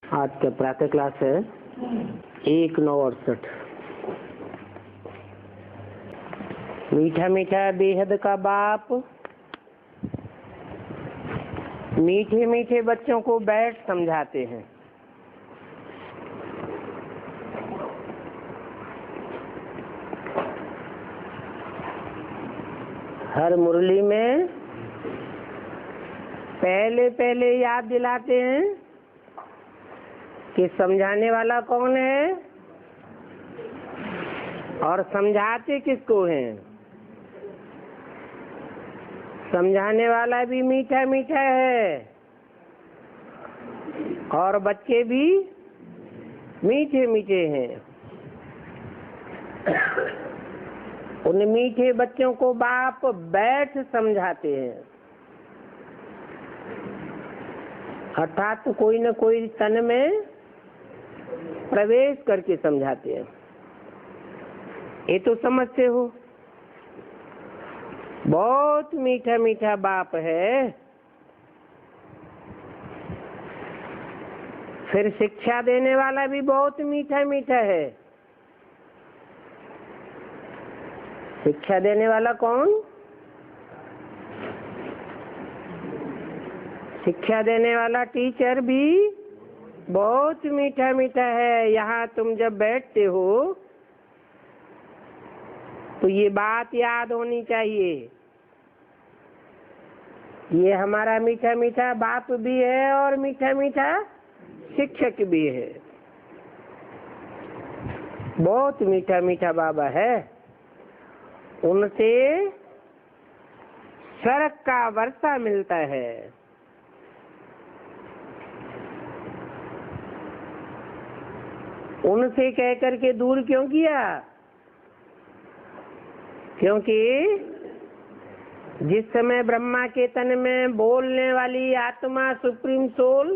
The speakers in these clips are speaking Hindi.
आज का प्रातः क्लास है 1968। मीठा मीठा बेहद का बाप मीठे मीठे बच्चों को बैठ समझाते हैं। हर मुरली में पहले पहले याद दिलाते हैं कि समझाने वाला कौन है और समझाते किसको हैं। समझाने वाला भी मीठा मीठा है और बच्चे भी मीठे मीठे हैं। उन मीठे बच्चों को बाप बैठ समझाते हैं, अर्थात कोई न कोई तन में प्रवेश करके समझाते हैं। ये तो समझते हो, बहुत मीठा मीठा बाप है। फिर शिक्षा देने वाला भी बहुत मीठा मीठा है। शिक्षा देने वाला कौन? शिक्षा देने वाला टीचर भी बहुत मीठा मीठा है। यहाँ तुम जब बैठते हो तो ये बात याद होनी चाहिए, ये हमारा मीठा मीठा बाप भी है और मीठा मीठा शिक्षक भी है। बहुत मीठा मीठा बाबा है। उनसे स्वर्ग का वर्षा मिलता है। उनसे कह करके दूर क्यों किया? क्योंकि जिस समय ब्रह्मा के तन में बोलने वाली आत्मा सुप्रीम सोल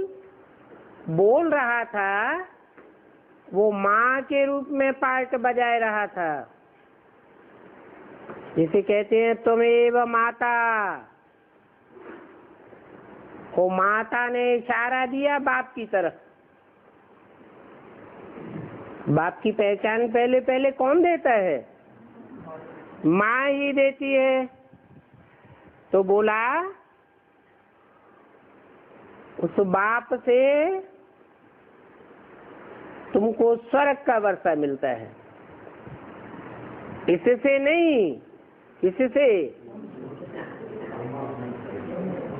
बोल रहा था, वो माँ के रूप में पार्ट बजाए रहा था। जिसे कहते हैं तुमेव माता। वो माता ने इशारा दिया बाप की तरफ। बाप की पहचान पहले पहले कौन देता है? माँ ही देती है। तो बोला उस बाप से तुमको स्वर्ग का वर्षा मिलता है। इससे नहीं, इससे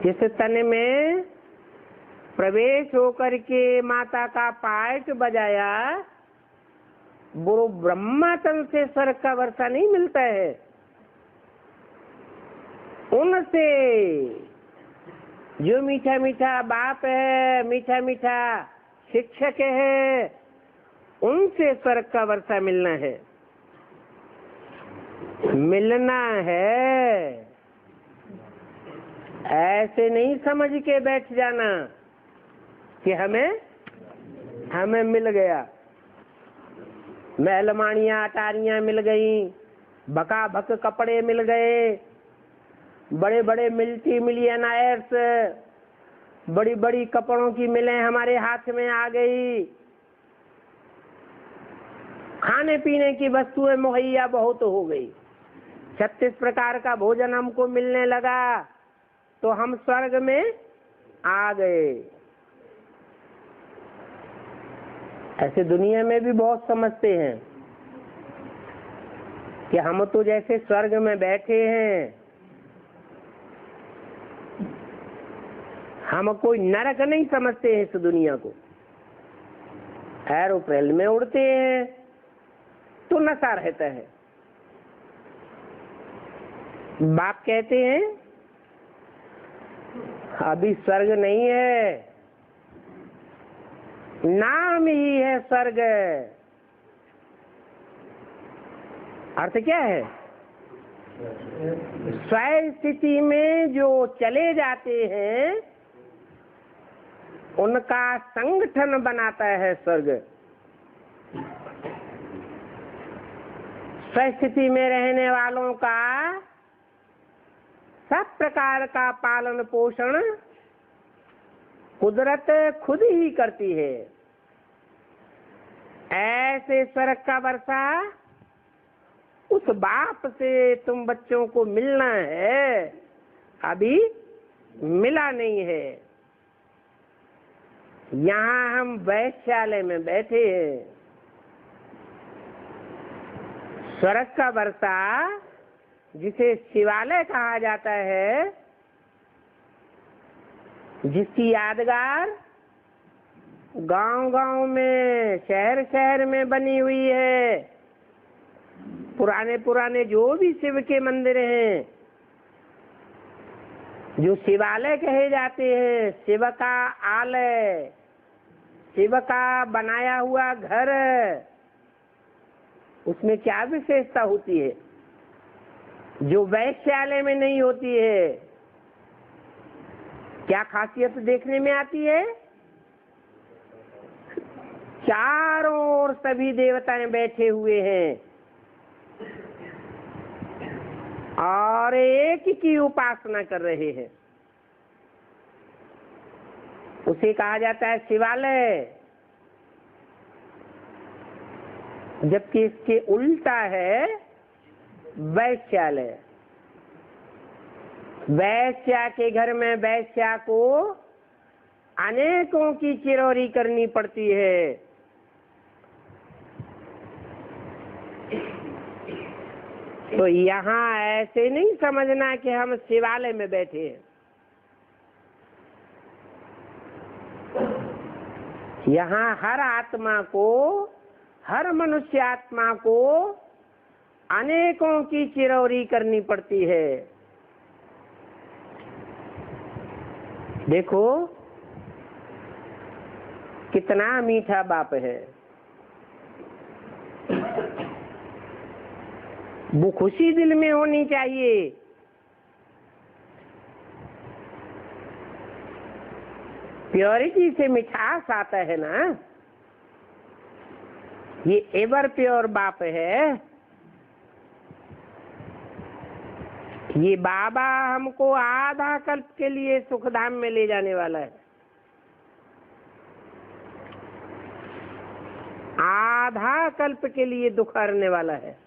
जिस तन में प्रवेश होकर के माता का पार्ट बजाया, वो ब्रह्मा तन से स्वर्ग का वर्षा नहीं मिलता है। उनसे जो मीठा मीठा बाप है, मीठा मीठा शिक्षक है, उनसे स्वर्ग का वर्षा मिलना है। मिलना है, ऐसे नहीं समझ के बैठ जाना कि हमें मिल गया। महलमानियां अटारियां मिल गई, बका भक कपड़े मिल गए, बड़े बड़े मिल्टी मिलियनायर्स, बड़ी बड़ी कपड़ों की मिलें हमारे हाथ में आ गई। खाने पीने की वस्तुएं मुहैया बहुत हो गई। 36 प्रकार का भोजन हमको मिलने लगा तो हम स्वर्ग में आ गए। ऐसे दुनिया में भी बहुत समझते हैं कि हम तो जैसे स्वर्ग में बैठे हैं, हम कोई नरक नहीं समझते हैं इस दुनिया को। एरोप्लेन में उड़ते हैं तो नशा रहता है। बाप कहते हैं अभी स्वर्ग नहीं है, नाम ही है स्वर्ग। अर्थ क्या है? स्वयं स्थिति में जो चले जाते हैं उनका संगठन बनाता है स्वर्ग। स्वस्थिति में रहने वालों का सब प्रकार का पालन पोषण कुदरत खुद ही करती है। ऐसे स्वर्ग का वर्षा उस बाप से तुम बच्चों को मिलना है, अभी मिला नहीं है। यहाँ हम वैश्यालय में बैठे हैं। स्वर्ग का वर्षा जिसे शिवालय कहा जाता है, जिसकी यादगार गांव-गांव में, शहर-शहर में बनी हुई है। पुराने पुराने जो भी शिव के मंदिर हैं, जो शिवालय कहे जाते हैं, शिव का आलय, शिव का बनाया हुआ घर, उसमें क्या विशेषता होती है जो वैश्यालय में नहीं होती है? क्या खासियत देखने में आती है? चारों ओर सभी देवताएं बैठे हुए हैं और एक की उपासना कर रहे हैं। उसे कहा जाता है शिवालय। जबकि इसके उल्टा है वैश्यालय। वैश्या के घर में वैश्या को अनेकों की चिरौरी करनी पड़ती है। तो यहाँ ऐसे नहीं समझना कि हम शिवालय में बैठे हैं। यहाँ हर आत्मा को, हर मनुष्य आत्मा को अनेकों की चिरौरी करनी पड़ती है। देखो कितना मीठा बाप है। वो खुशी दिल में होनी चाहिए। प्योरिटी से मिठास आता है ना। ये एवर प्योर बाप है। ये बाबा हमको आधा कल्प के लिए सुखधाम में ले जाने वाला है। आधा कल्प के लिए दुख हरने वाला है।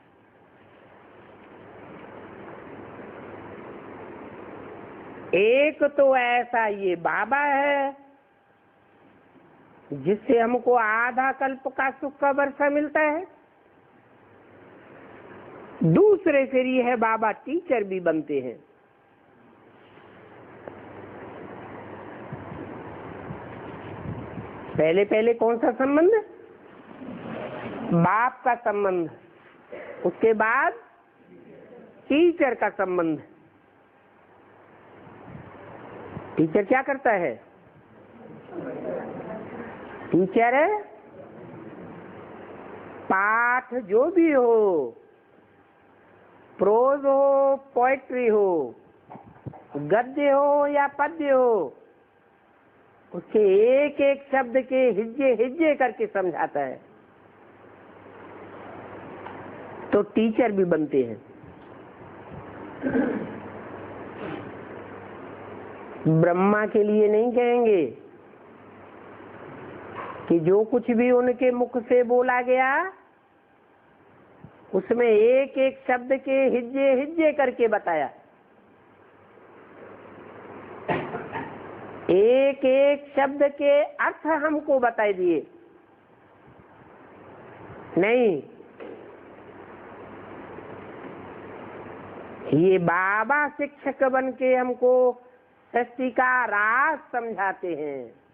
एक तो ऐसा ये बाबा है जिससे हमको आधा कल्प का सुख का वर्षा मिलता है। दूसरे फिर ये है बाबा टीचर भी बनते हैं। पहले पहले कौन सा संबंध? बाप का संबंध। उसके बाद टीचर का संबंध। टीचर क्या करता है? टीचर पाठ जो भी हो, प्रोज हो, पोएट्री हो, गद्य हो या पद्य हो, उसके एक एक शब्द के हिज्जे हिज्जे करके समझाता है। तो टीचर भी बनते हैं। ब्रह्मा के लिए नहीं कहेंगे कि जो कुछ भी उनके मुख से बोला गया उसमें एक एक शब्द के हिज्जे हिज्जे करके बताया। एक एक शब्द के अर्थ हमको बताए दिए। नहीं, ये बाबा शिक्षक बन के हमको सृष्टि का राज समझाते हैं।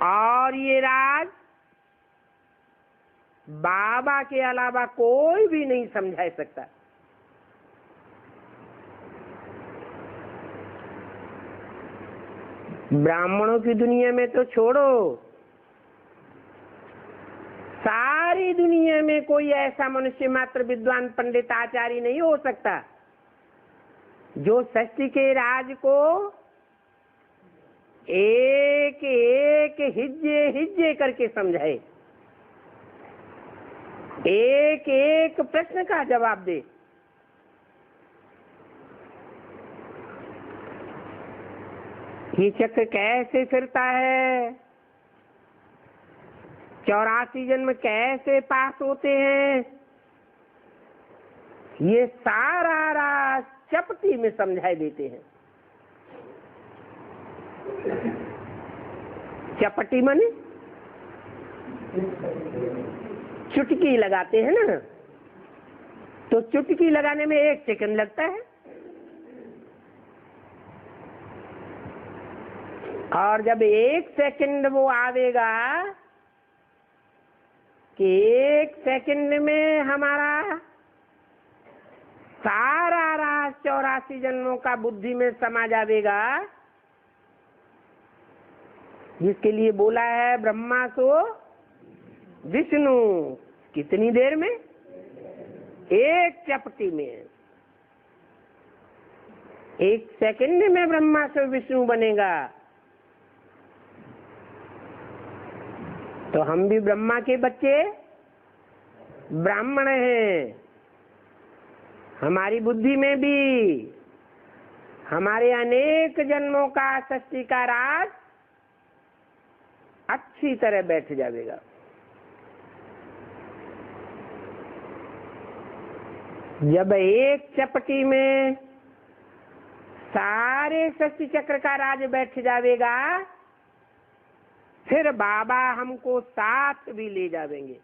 और ये राज बाबा के अलावा कोई भी नहीं समझा सकता। ब्राह्मणों की दुनिया में तो छोड़ो, सारी दुनिया में कोई ऐसा मनुष्य मात्र विद्वान पंडित आचार्य नहीं हो सकता जो सृष्टि के राज को एक एक हिज्जे हिज्जे करके समझाए, एक एक प्रश्न का जवाब दे। ये चक्र कैसे फिरता है, 84 जन्म कैसे पास होते हैं, ये सारा राज चपटी में समझाई देते हैं। चपटी माने चुटकी लगाते हैं ना, तो चुटकी लगाने में 1 सेकंड लगता है, और जब 1 सेकंड वो आवेगा कि 1 सेकंड में हमारा सारा राज 84 जन्मों का बुद्धि में समा जाएगा, जिसके लिए बोला है ब्रह्मा सो विष्णु। कितनी देर में? 1 चपटी में, 1 सेकंड में ब्रह्मा से विष्णु बनेगा। तो हम भी ब्रह्मा के बच्चे ब्राह्मण हैं, हमारी बुद्धि में भी हमारे अनेक जन्मों का सृष्टि का राज अच्छी तरह बैठ जाएगा। जब 1 चपटी में सारे सृष्टि चक्र का राज बैठ जाएगा, फिर बाबा हमको साथ भी ले जाएंगे।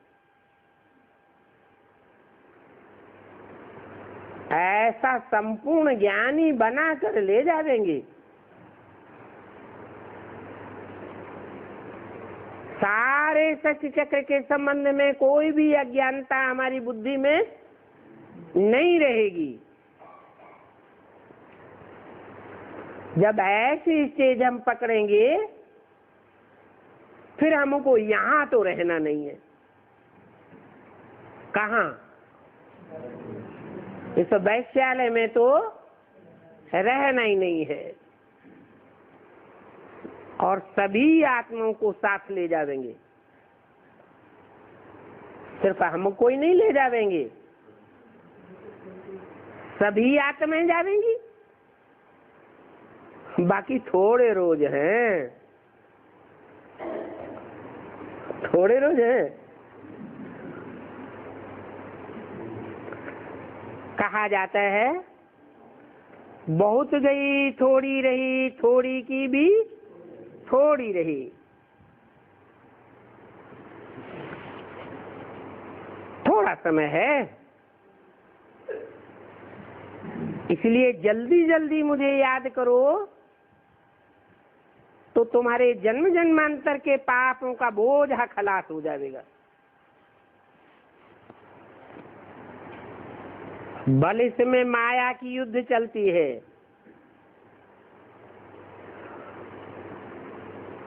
ऐसा संपूर्ण ज्ञानी बना कर ले जाएंगे। सारे सृष्टि चक्र के संबंध में कोई भी अज्ञानता हमारी बुद्धि में नहीं रहेगी। जब ऐसी स्टेज हम पकड़ेंगे, फिर हमको यहाँ तो रहना नहीं है। कहाँ? इस वैश्यालय में तो रहना ही नहीं है, और सभी आत्माओं को साथ ले जाएंगे। सिर्फ हमको ही नहीं ले जाएंगे, सभी आत्माएं जाएंगी। बाकी थोड़े रोज हैं, थोड़े रोज हैं। कहा जाता है बहुत गई थोड़ी रही, थोड़ी की भी थोड़ी रही। थोड़ा समय है, इसलिए जल्दी जल्दी मुझे याद करो, तो तुम्हारे जन्म जन्मांतर के पापों का बोझ खलास हो जाएगा। बल इसमें माया की युद्ध चलती है।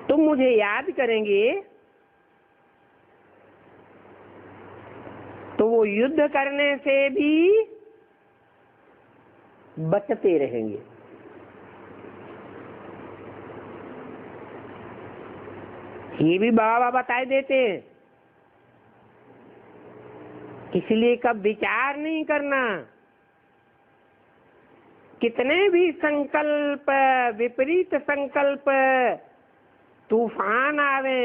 तुम मुझे याद करेंगे तो वो युद्ध करने से भी बचते रहेंगे। ये भी बाबा बताए देते हैं। इसलिए कब विचार नहीं करना, कितने भी संकल्प, विपरीत संकल्प, तूफान आवे,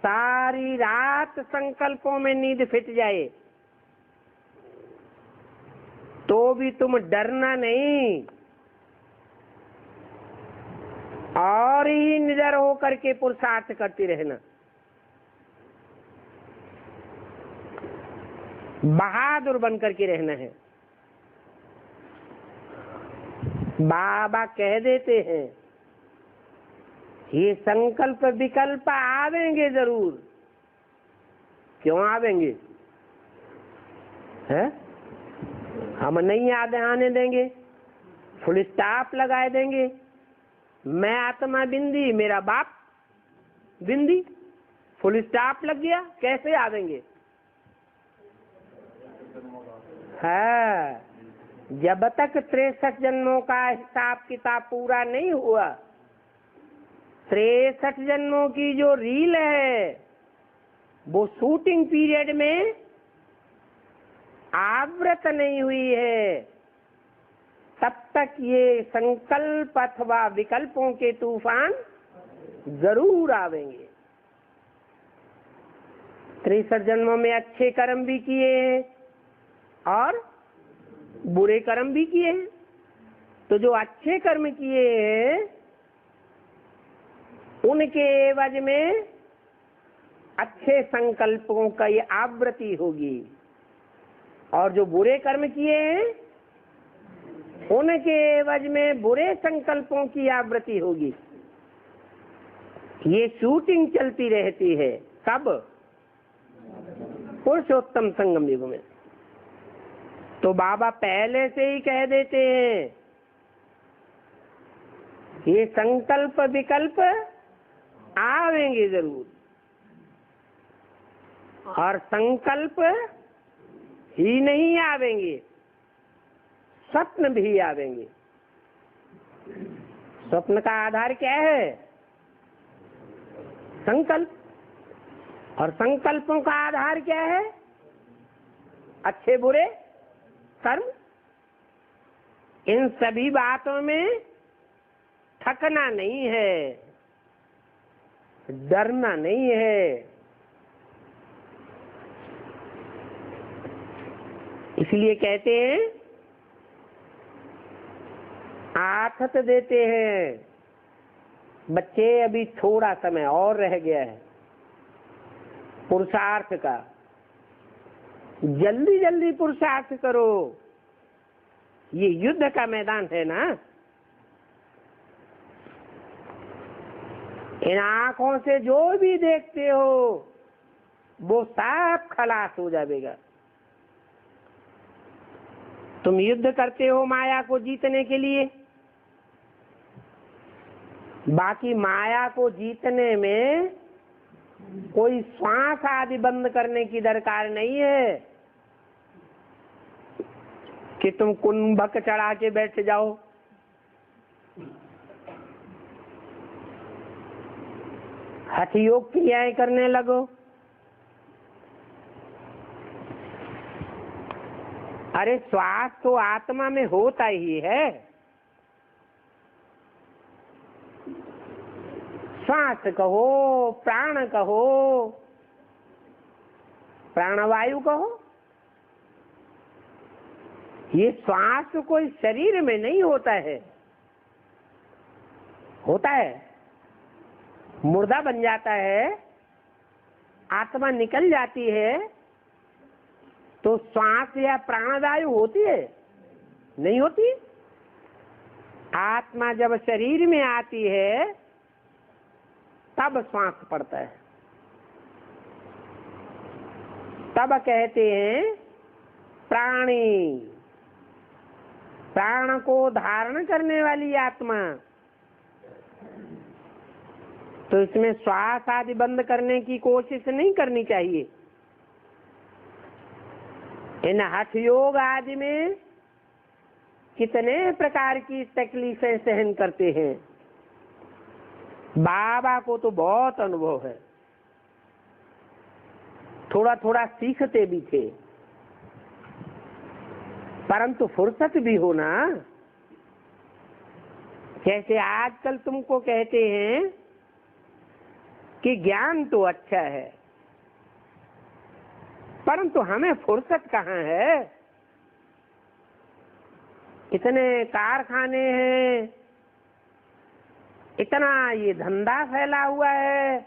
सारी रात संकल्पों में नींद फिट जाए, तो भी तुम डरना नहीं, और ही निडर होकर के पुरुषार्थ करती रहना। बहादुर बन करके रहना है। बाबा कह देते हैं ये संकल्प विकल्प आवेंगे जरूर। क्यों आवेंगे? है? हम नहीं याद आने देंगे, फुल स्टॉप लगाए देंगे। मैं आत्मा बिंदी, मेरा बाप बिंदी, फुल स्टॉप लग गया, कैसे आवेंगे? है, जब तक 63 जन्मों का हिसाब किताब पूरा नहीं हुआ, 63 जन्मों की जो रील है, वो शूटिंग पीरियड में आवृत नहीं हुई है, तब तक ये संकल्प अथवा विकल्पों के तूफान जरूर आवेंगे। 63 जन्मों में अच्छे कर्म भी किए हैं और बुरे कर्म भी किए हैं। तो जो अच्छे कर्म किए हैं उनके एवज में अच्छे संकल्पों का ये आवृत्ति होगी, और जो बुरे कर्म किए हैं उनके एवज में बुरे संकल्पों की आवृत्ति होगी। ये शूटिंग चलती रहती है। कब? पुरुषोत्तम संगम युग में। तो बाबा पहले से ही कह देते हैं ये संकल्प विकल्प आवेंगे जरूर, और संकल्प ही नहीं आवेंगे, स्वप्न भी आवेंगे। स्वप्न का आधार क्या है? संकल्प। और संकल्पों का आधार क्या है? अच्छे बुरे कर्म। इन सभी बातों में थकना नहीं है, डरना नहीं है। इसलिए कहते हैं, आथत देते हैं बच्चे अभी थोड़ा समय और रह गया है पुरुषार्थ का, जल्दी जल्दी पुरुषार्थ करो। ये युद्ध का मैदान है ना। इन आंखों से जो भी देखते हो वो सब खलास हो जाएगा। तुम युद्ध करते हो माया को जीतने के लिए, बाकी माया को जीतने में कोई श्वास आदि बंद करने की दरकार नहीं है कि तुम कुंभक चढ़ा के बैठ जाओ। हठ योग क्रियाएं करने लगो। अरे श्वास तो आत्मा में होता ही है। श्वास कहो, प्राण कहो, प्राणवायु कहो, ये श्वास कोई शरीर में नहीं होता है। होता है, मुर्दा बन जाता है, आत्मा निकल जाती है, तो श्वास या प्राणवायु होती है? नहीं होती। आत्मा जब शरीर में आती है तब श्वास पड़ता है। तब कहते हैं प्राणी, प्राण को धारण करने वाली आत्मा। तो इसमें श्वास आदि बंद करने की कोशिश नहीं करनी चाहिए। इन हठ योग आदि में कितने प्रकार की तकलीफें सहन करते हैं। बाबा को तो बहुत अनुभव है, थोड़ा थोड़ा सीखते भी थे, परंतु फुर्सत भी हो ना। जैसे आजकल तुमको कहते हैं कि ज्ञान तो अच्छा है, परंतु हमें फुर्सत कहाँ है। इतने कारखाने हैं, इतना ये धंधा फैला हुआ है,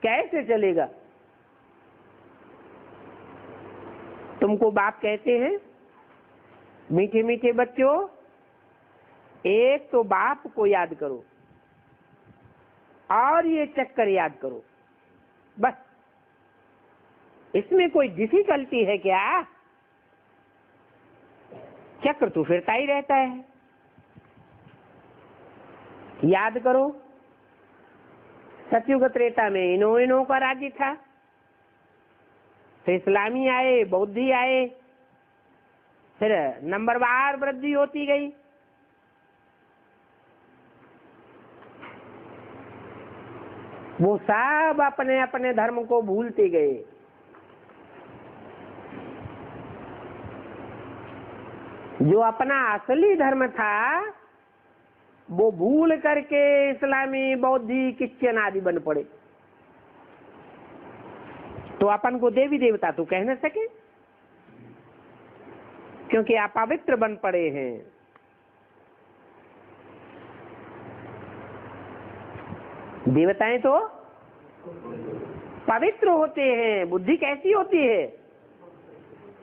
कैसे चलेगा। तुमको बाप कहते हैं, मीठे मीठे बच्चों, एक तो बाप को याद करो और ये चक्कर याद करो, बस। इसमें कोई डिफिकल्टी है क्या? चक्र तो फिरता ही रहता है। याद करो, सतयुग त्रेता में इनो का राज्य था, फिर इस्लामी आए, बौद्धि आए, फिर नंबरवार वृद्धि होती गई। वो सब अपने अपने धर्म को भूलते गए। जो अपना असली धर्म था वो भूल करके इस्लामी, बौद्धि, क्रिश्चियन आदि बन पड़े। तो अपन को देवी देवता तो कह न सके, क्योंकि अपवित्र बन पड़े हैं। देवताएं तो पवित्र होते हैं। बुद्धि कैसी होती है?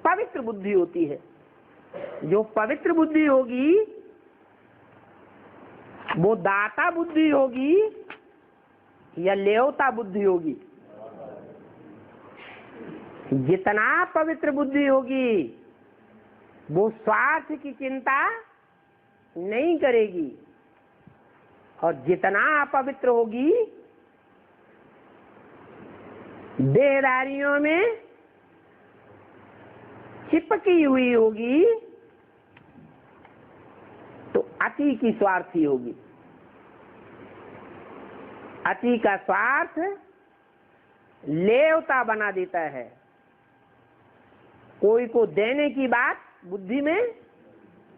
पवित्र बुद्धि होती है। जो पवित्र बुद्धि होगी वो दाता बुद्धि होगी या लेवता बुद्धि होगी? जितना पवित्र बुद्धि होगी वो स्वार्थ की चिंता नहीं करेगी, और जितना अपवित्र होगी देहदारियों में चिपकी हुई होगी, तो अति की स्वार्थी होगी। अति का स्वार्थ लेवता बना देता है। कोई को देने की बात बुद्धि में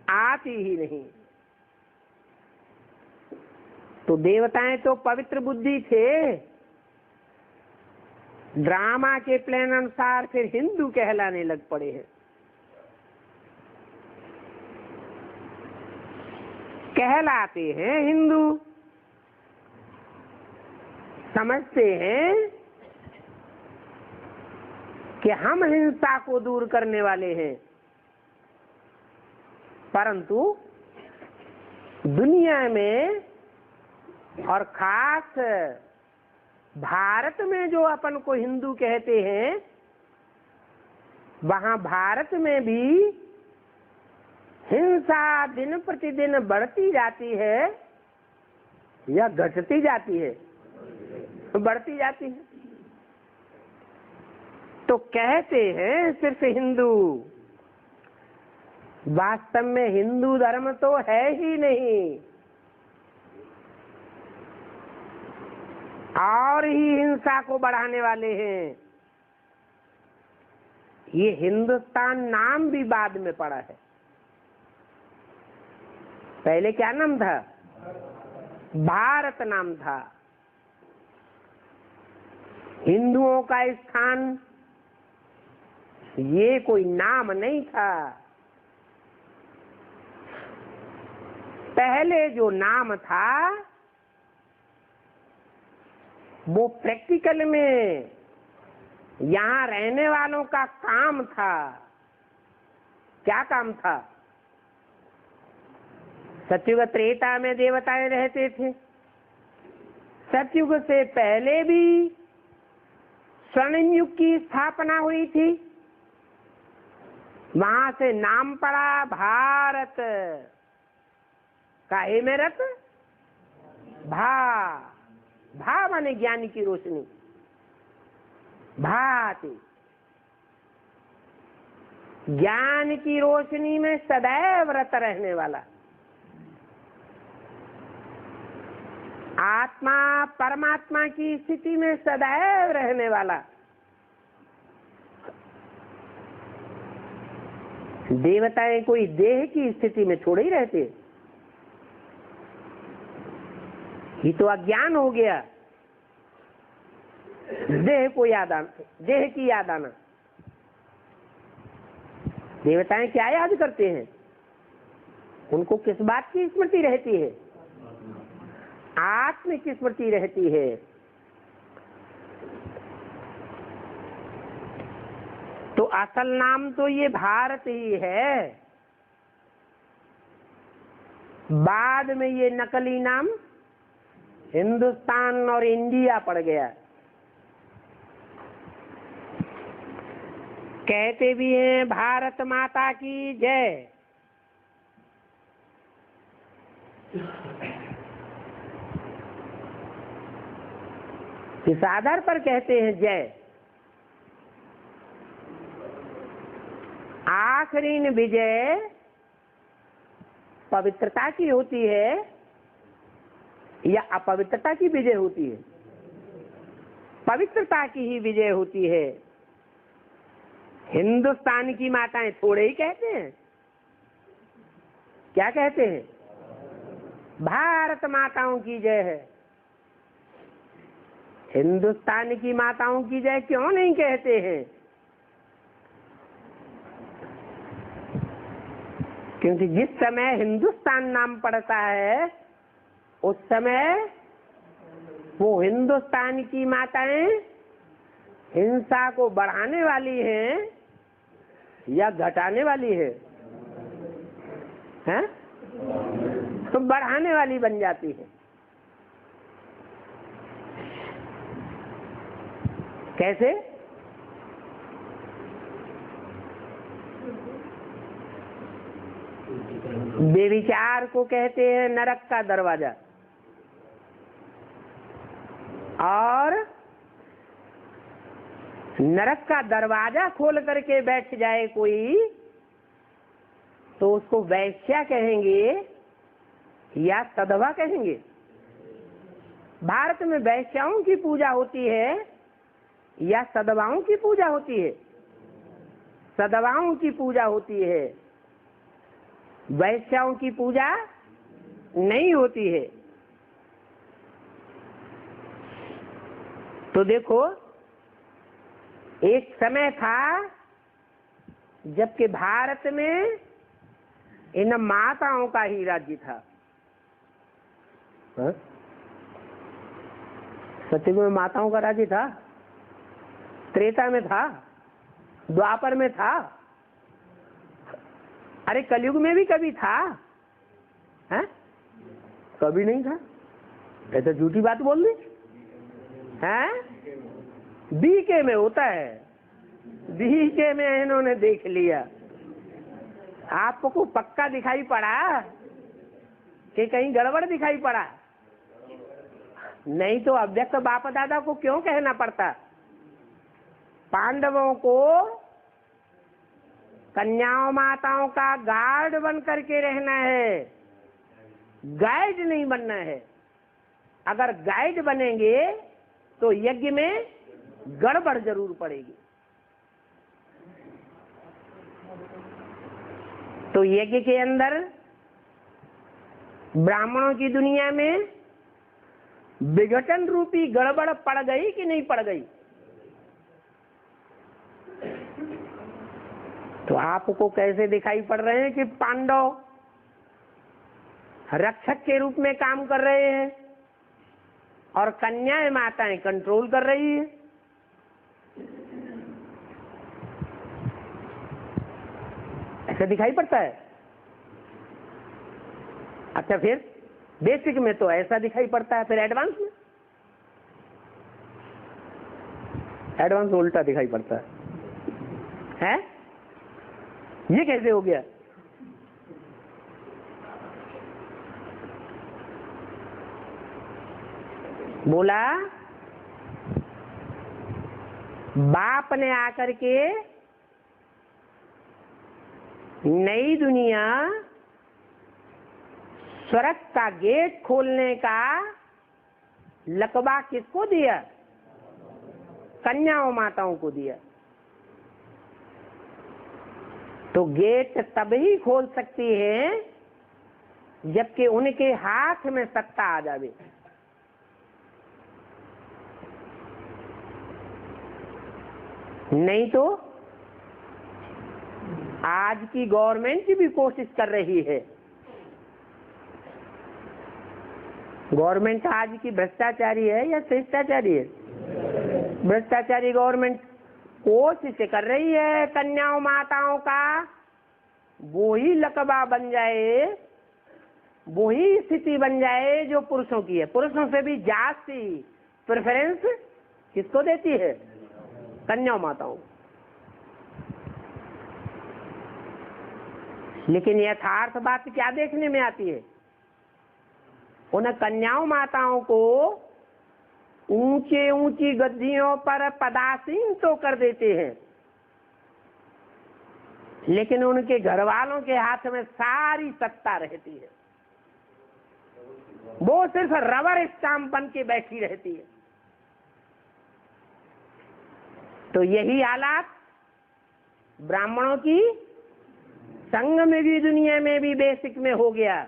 आती ही नहीं। तो देवताएं तो पवित्र बुद्धि थे। ड्रामा के प्लान अनुसार फिर हिंदू कहलाने लग पड़े हैं। कहलाते हैं हिंदू, समझते हैं कि हम हिंसा को दूर करने वाले हैं, परंतु दुनिया में और खास भारत में जो अपन को हिंदू कहते हैं, वहां भारत में भी हिंसा दिन प्रतिदिन बढ़ती जाती है या घटती जाती है? बढ़ती जाती है। तो कहते हैं सिर्फ हिंदू, वास्तव में हिंदू धर्म तो है ही नहीं, और ही हिंसा को बढ़ाने वाले हैं। ये हिंदुस्तान नाम भी बाद में पड़ा है। पहले क्या नाम था? भारत नाम था। हिंदुओं का स्थान ये कोई नाम नहीं था। पहले जो नाम था वो प्रैक्टिकल में यहाँ रहने वालों का काम था। क्या काम था? सतयुग त्रेता में देवताएं रहते थे। सतयुग से पहले भी स्वर्णिम युग की स्थापना हुई थी। वहां से नाम पड़ा भारत। काहे में रत? भा माने ज्ञान की रोशनी। भाति ज्ञान की रोशनी में सदैव रत रहने वाला। आत्मा परमात्मा की स्थिति में सदैव रहने वाला। देवताएं कोई देह की स्थिति में थोड़े ही रहते। ये तो अज्ञान हो गया। देह को याद आना, देह की याद आना। देवताएं क्या याद करते हैं? उनको किस बात की स्मृति रहती है? आत्म की स्मृति रहती है। तो असल नाम तो ये भारत ही है। बाद में ये नकली नाम हिंदुस्तान और इंडिया पड़ गया। कहते भी हैं भारत माता की जय। किस आधार पर कहते हैं जय? आखिरी विजय पवित्रता की होती है या अपवित्रता की विजय होती है? पवित्रता की ही विजय होती है। हिंदुस्तान की माताएं थोड़े ही कहते हैं। क्या कहते हैं? भारत माताओं की जय है। हिंदुस्तान की माताओं की जय क्यों नहीं कहते हैं? क्योंकि जिस समय हिंदुस्तान नाम पड़ता है उस समय वो हिंदुस्तान की माताएं हिंसा को बढ़ाने वाली हैं या घटाने वाली है? हैं? तो बढ़ाने वाली बन जाती है। कैसे? बेविचार को कहते हैं नरक का दरवाजा, और नरक का दरवाजा खोल करके बैठ जाए कोई तो उसको वैश्या कहेंगे या सधवा कहेंगे? भारत में वैश्याओं की पूजा होती है या सधवाओं की पूजा होती है? सधवाओं की पूजा होती है, वैश्याओं की पूजा नहीं होती है। तो देखो, एक समय था जबकि भारत में इन माताओं का ही राज्य था। सतयुग में माताओं का राज्य था, त्रेता में था, द्वापर में था, अरे कलयुग में भी कभी था? है? कभी नहीं था। ऐसा झूठी बात बोल दी है? बीके में होता है, बीके में इन्होंने देख लिया। आपको पक्का दिखाई पड़ा कि कहीं गड़बड़ दिखाई पड़ा? नहीं तो अव्यक्त बाप दादा को क्यों कहना पड़ता? पांडवों को कन्याओं माताओं का गार्ड बन करके रहना है, गाइड नहीं बनना है। अगर गाइड बनेंगे तो यज्ञ में गड़बड़ जरूर पड़ेगी। तो यज्ञ के अंदर ब्राह्मणों की दुनिया में विघटन रूपी गड़बड़ पड़ गई कि नहीं पड़ गई? तो आपको कैसे दिखाई पड़ रहे हैं कि पांडव रक्षक के रूप में काम कर रहे हैं और कन्याएं माताएं कंट्रोल कर रही है? ऐसा दिखाई पड़ता है। अच्छा, फिर बेसिक में तो ऐसा दिखाई पड़ता है, फिर एडवांस में? एडवांस में उल्टा दिखाई पड़ता है? ये कैसे हो गया? बोला बाप ने आकर के नई दुनिया स्वर्ग का गेट खोलने का लकबा किसको दिया? कन्याओं माताओं को दिया। तो गेट तभी खोल सकती है जबकि उनके हाथ में सत्ता आ जावे। नहीं तो आज की गवर्नमेंट भी कोशिश कर रही है। गवर्नमेंट आज की भ्रष्टाचारी है या शिष्टाचारी है? भ्रष्टाचारी गवर्नमेंट कोशिश कर रही है कन्याओं माताओं का वो ही लकबा बन जाए, वो ही स्थिति बन जाए जो पुरुषों की है। पुरुषों से भी जास्ती प्रेफरेंस किसको देती है? कन्याओं माताओं। लेकिन यथार्थ बात क्या देखने में आती है? उन कन्याओं माताओं को ऊंचे ऊंची गद्दियों पर पदासीन तो कर देते हैं, लेकिन उनके घर वालों के हाथ में सारी सत्ता रहती है। वो सिर्फ रबर स्टाम्प बन के बैठी रहती है। तो यही हालात ब्राह्मणों की संग में भी, दुनिया में भी बेसिक में हो गया।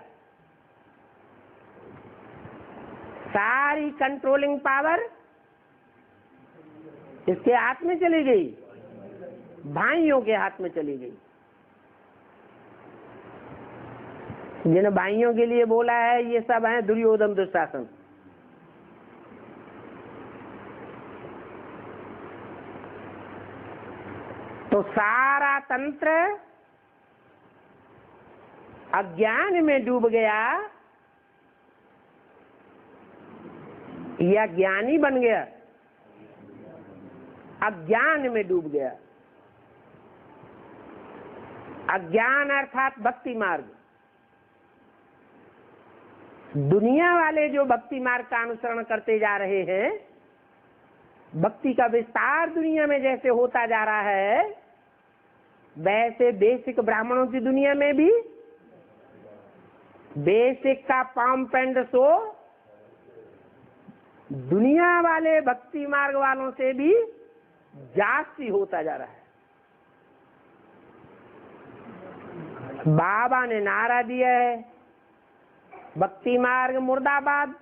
सारी कंट्रोलिंग पावर इसके हाथ में चली गई, भाइयों के हाथ में चली गई। जिन भाइयों के लिए बोला है ये सब हैं दुर्योधन दुशासन। तो सारा तंत्र अज्ञान में डूब गया या ज्ञानी बन गया? अज्ञान में डूब गया। अज्ञान अर्थात भक्ति मार्ग। दुनिया वाले जो भक्ति मार्ग का अनुसरण करते जा रहे हैं, भक्ति का विस्तार दुनिया में जैसे होता जा रहा है, वैसे बेसिक ब्राह्मणों की दुनिया में भी बेसिक का पंप एंड शो दुनिया वाले भक्ति मार्ग वालों से भी जास्ती होता जा रहा है। बाबा ने नारा दिया है, भक्ति मार्ग मुर्दाबाद,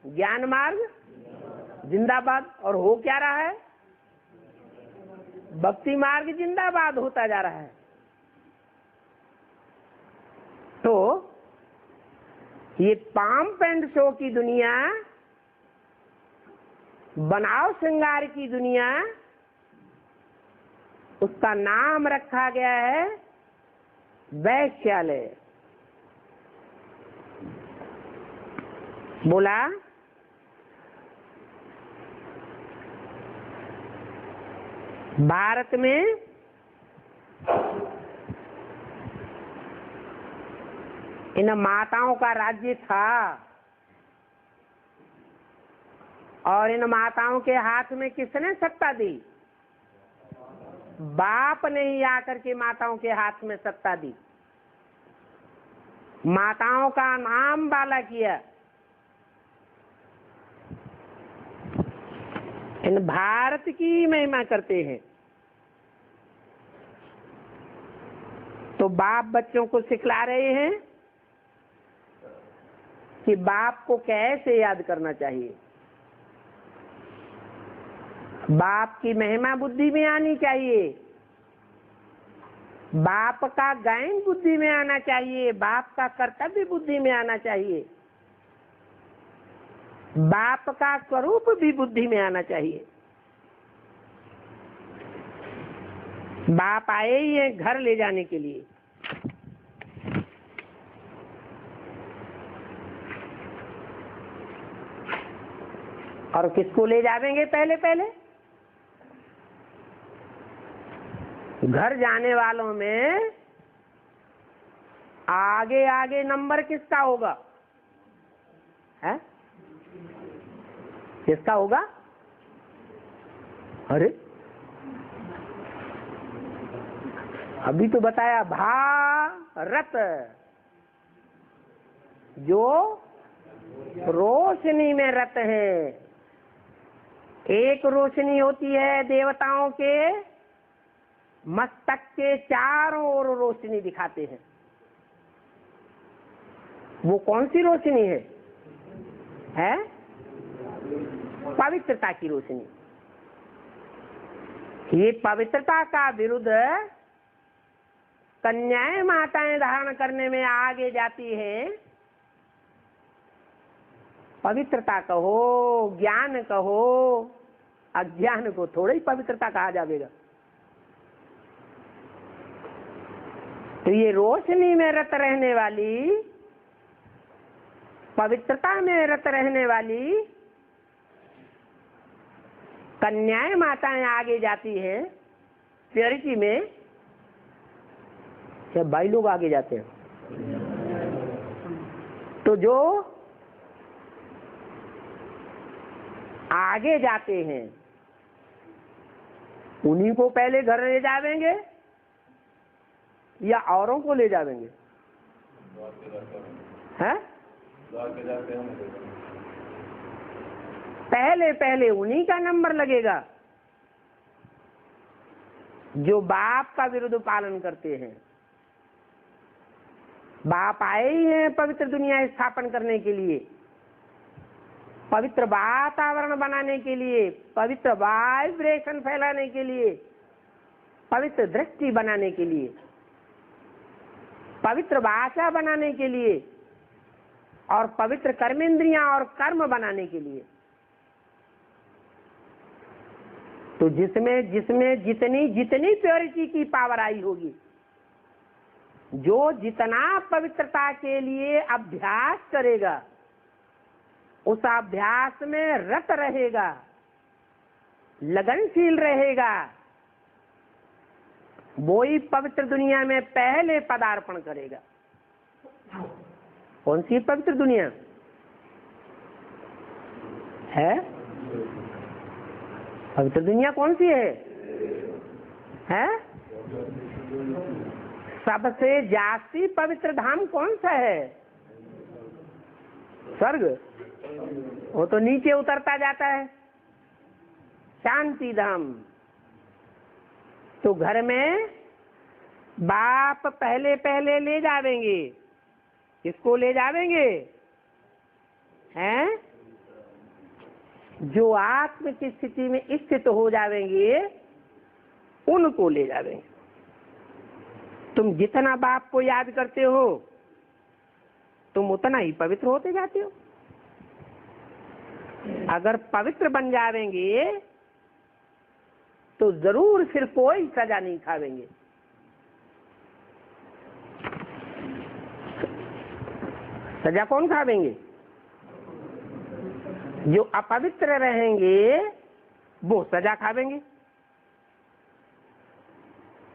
ज्ञान मार्ग जिंदाबाद। और हो क्या रहा है? भक्ति मार्ग जिंदाबाद होता जा रहा है। तो ये पंप एंड शो की दुनिया, बनाव श्रृंगार की दुनिया, उसका नाम रखा गया है वैश्यालय। बोला भारत में इन माताओं का राज्य था और इन माताओं के हाथ में किसने सत्ता दी? बाप ने ही आकर के माताओं के हाथ में सत्ता दी, माताओं का नाम बाला किया। इन भारत की महिमा करते हैं। तो बाप बच्चों को सिखला रहे हैं कि बाप को कैसे याद करना चाहिए। बाप की महिमा बुद्धि में आनी चाहिए, बाप का गायन बुद्धि में आना चाहिए, बाप का कर्तव्य बुद्धि में आना चाहिए, बाप का स्वरूप भी बुद्धि में आना चाहिए। बाप आए ही है घर ले जाने के लिए। और किसको ले जावेंगे? पहले पहले घर जाने वालों में आगे आगे नंबर किसका होगा? है किसका होगा? अरे अभी तो बताया, भारत जो रोशनी में रत है। एक रोशनी होती है देवताओं के मस्तक के चारों ओर रोशनी दिखाते हैं। वो कौन सी रोशनी है? पवित्रता की रोशनी। ये पवित्रता का विरुद्ध कन्याएं माताएं धारण करने में आगे जाती हैं। पवित्रता कहो, ज्ञान कहो, अज्ञान को थोड़ा ही पवित्रता कहा जाएगा। तो ये रोशनी में रत रहने वाली, पवित्रता में रत रहने वाली कन्याएं माताएं आगे जाती हैं प्योरिटी में। क्या भाई लोग आगे जाते हैं? तो जो आगे जाते हैं उन्हीं को पहले घर ले जावेंगे या औरों को ले जावेंगे? हैं? पहले पहले उन्हीं का नंबर लगेगा जो बाप का विरुद्ध पालन करते हैं। बाप आए ही हैं पवित्र दुनिया स्थापन करने के लिए, पवित्र वातावरण बनाने के लिए, पवित्र वाइब्रेशन फैलाने के लिए, पवित्र दृष्टि बनाने के लिए, पवित्र भाषा बनाने के लिए और पवित्र कर्मेंद्रियां और कर्म बनाने के लिए। तो जिसमें जिसमें जितनी जितनी प्योरिटी की पावर आई होगी, जो जितना पवित्रता के लिए अभ्यास करेगा, उस अभ्यास में रत रहेगा, लगनशील रहेगा, वो ही पवित्र दुनिया में पहले पदार्पण करेगा। कौन सी पवित्र दुनिया है? पवित्र दुनिया कौन सी है? सबसे जास्ती पवित्र धाम कौन सा है? स्वर्ग। वो तो नीचे उतरता जाता है, शांति धाम। तो घर में बाप पहले पहले ले जावेंगे। किसको ले जावेंगे? हैं? जो आत्म की स्थिति में स्थित हो जावेंगे, उनको ले जावेंगे। तुम जितना बाप को याद करते हो, तुम उतना ही पवित्र होते जाते हो। अगर पवित्र बन जावेंगे तो जरूर फिर कोई सजा नहीं खावेंगे। सजा कौन खावेंगे? जो अपवित्र रहेंगे वो सजा खावेंगे।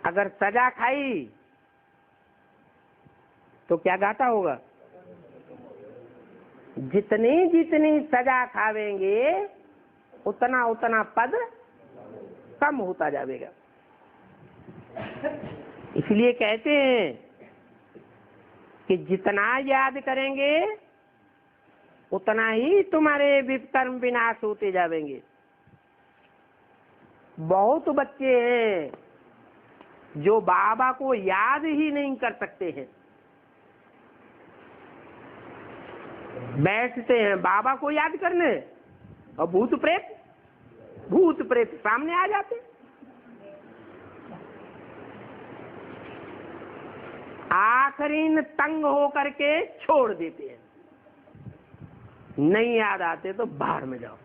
अगर सजा खाई तो क्या घाटा होगा? जितनी जितनी सजा खावेंगे उतना उतना पद कम होता जाएगा। इसलिए कहते हैं कि जितना याद करेंगे उतना ही तुम्हारे विकर्म विनाश होते जाएंगे। बहुत बच्चे हैं जो बाबा को याद ही नहीं कर सकते हैं। बैठते हैं बाबा को याद करने और भूत प्रेत सामने आ जाते। आखिरी तंग होकर के छोड़ देते हैं। नहीं याद आते तो बाहर में जाओ।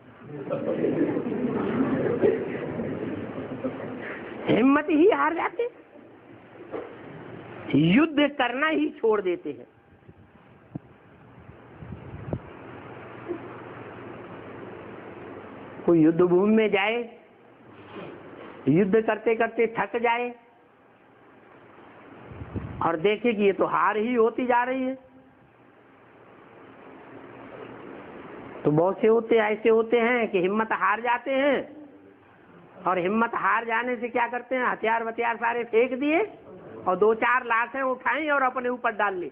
हिम्मत ही हार जाते, युद्ध करना ही छोड़ देते हैं। कोई युद्ध भूमि में जाए, युद्ध करते करते थक जाए और देखे कि ये तो हार ही होती जा रही है, तो बहुत से होते ऐसे होते हैं कि हिम्मत हार जाते हैं। और हिम्मत हार जाने से क्या करते हैं? हथियार वथियार सारे फेंक दिए और 2-4 लाशें उठाई और अपने ऊपर डाल ली।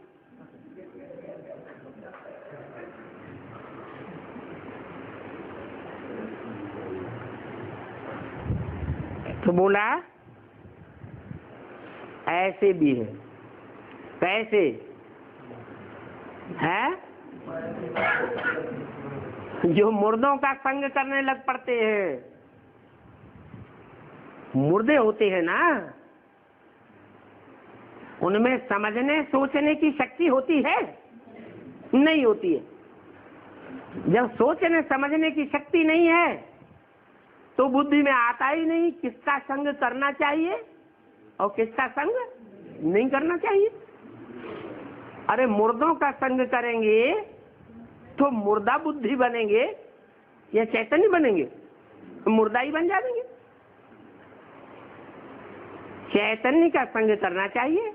तो बोला ऐसे भी है। कैसे है? जो मुर्दों का संग करने लग पड़ते हैं। मुर्दे होते हैं ना, उनमें समझने सोचने की शक्ति होती है? नहीं होती है। जब सोचने समझने की शक्ति नहीं है तो बुद्धि में आता ही नहीं किसका संग करना चाहिए और किसका संग नहीं करना चाहिए। अरे मुर्दों का संग करेंगे तो मुर्दा बुद्धि बनेंगे या चैतन्य बनेंगे? मुर्दा ही बन जाएंगे। चैतन्य का संग करना चाहिए।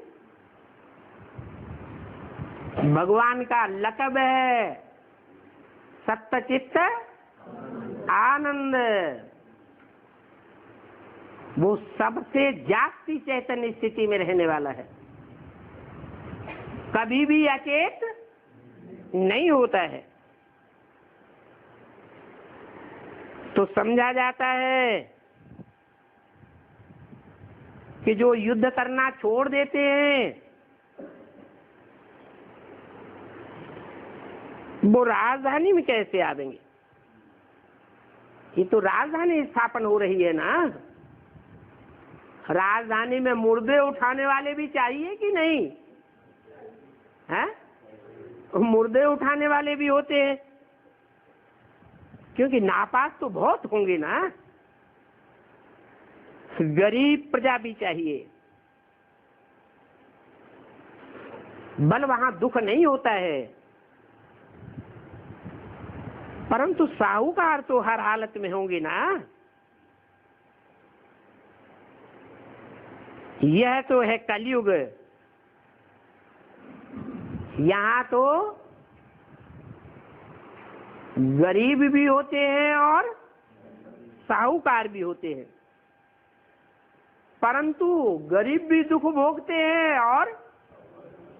भगवान का लक़ब है सत्चित्त आनंद। वो सबसे जास्ती चैतन्य स्थिति में रहने वाला है, कभी भी अचेत नहीं होता है। तो समझा जाता है कि जो युद्ध करना छोड़ देते हैं वो राजधानी में कैसे आवेंगे? ये तो राजधानी स्थापन हो रही है ना। राजधानी में मुर्दे उठाने वाले भी चाहिए कि नहीं है? मुर्दे उठाने वाले भी होते हैं, क्योंकि नापास तो बहुत होंगे ना। गरीब प्रजा भी चाहिए। बल वहां दुख नहीं होता है, परंतु साहूकार तो हर हालत में होंगे ना। यह तो है कलयुग। यहाँ तो गरीब भी होते हैं और साहूकार भी होते हैं, परंतु गरीब भी दुख भोगते हैं और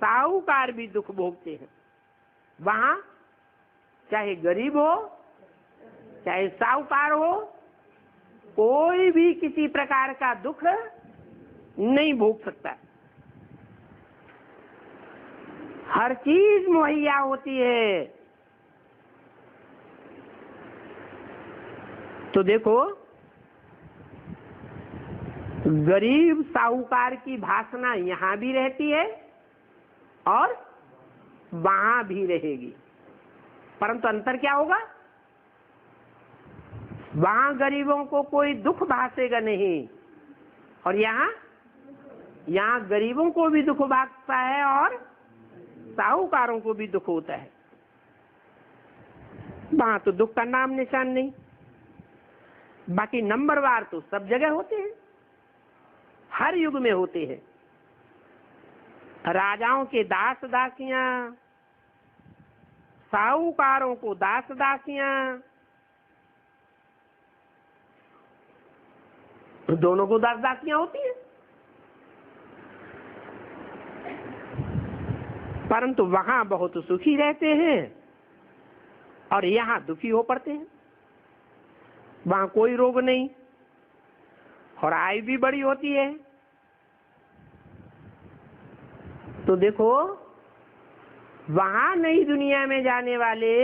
साहूकार भी दुख भोगते हैं। वहां चाहे गरीब हो चाहे साहूकार हो, कोई भी किसी प्रकार का दुख नहीं भोग सकता। हर चीज मुहैया होती है। तो देखो, गरीब साहूकार की भाषणा यहां भी रहती है और वहां भी रहेगी, परंतु अंतर क्या होगा? वहां गरीबों को कोई दुख भासेगा नहीं, और यहाँ गरीबों को भी दुख भागता है और साहूकारों को भी दुख होता है। वहां तो दुख का नाम निशान नहीं। बाकी नंबरवार तो सब जगह होते हैं, हर युग में होते हैं। राजाओं के दास दासियां, साहूकारों को दास दासियां, दोनों को दास दासियां होती हैं, परंतु वहां बहुत सुखी रहते हैं और यहाँ दुखी हो पड़ते हैं। वहां कोई रोग नहीं और आयु भी बड़ी होती है। तो देखो, वहां नई दुनिया में जाने वाले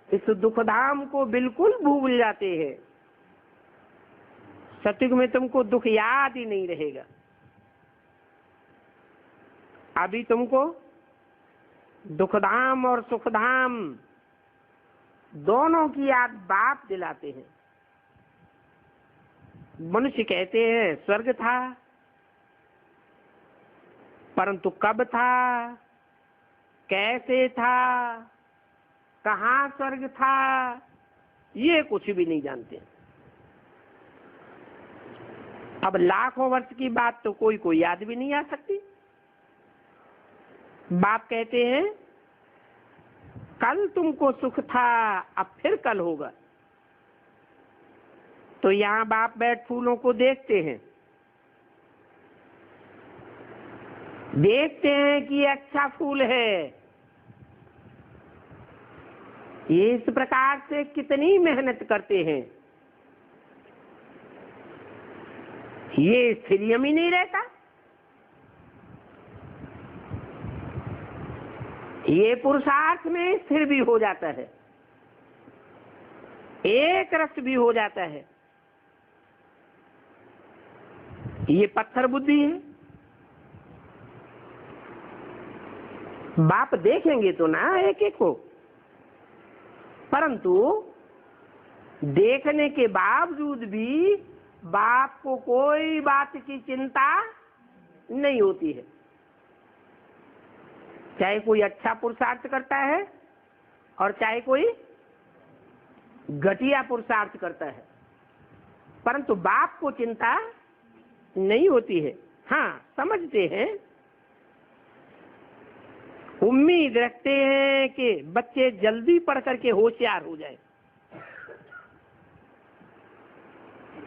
इस दुखधाम को बिल्कुल भूल जाते हैं। सतयुग में तुमको दुख याद ही नहीं रहेगा। अभी तुमको दुखधाम और सुखधाम दोनों की याद बाप दिलाते हैं। मनुष्य कहते हैं स्वर्ग था, परंतु कब था, कैसे था, कहाँ स्वर्ग था, ये कुछ भी नहीं जानते। अब लाखों वर्ष की बात तो कोई याद भी नहीं आ सकती। बाप कहते हैं कल तुमको सुख था, अब फिर कल होगा। तो यहाँ बाप बैठ फूलों को देखते हैं कि अच्छा फूल है, ये इस प्रकार से कितनी मेहनत करते हैं, ये स्थिरियम ही नहीं रहता, ये पुरुषार्थ में स्थिर भी हो जाता है, एक रस भी हो जाता है। ये पत्थर बुद्धि है। बाप देखेंगे तो ना एक एक को, परंतु देखने के बावजूद भी बाप को कोई बात की चिंता नहीं होती है। चाहे कोई अच्छा पुरुषार्थ करता है और चाहे कोई घटिया पुरुषार्थ करता है, परंतु बाप को चिंता नहीं होती है। हाँ, समझते हैं, उम्मीद रखते हैं कि बच्चे जल्दी पढ़ करके होशियार हो जाए,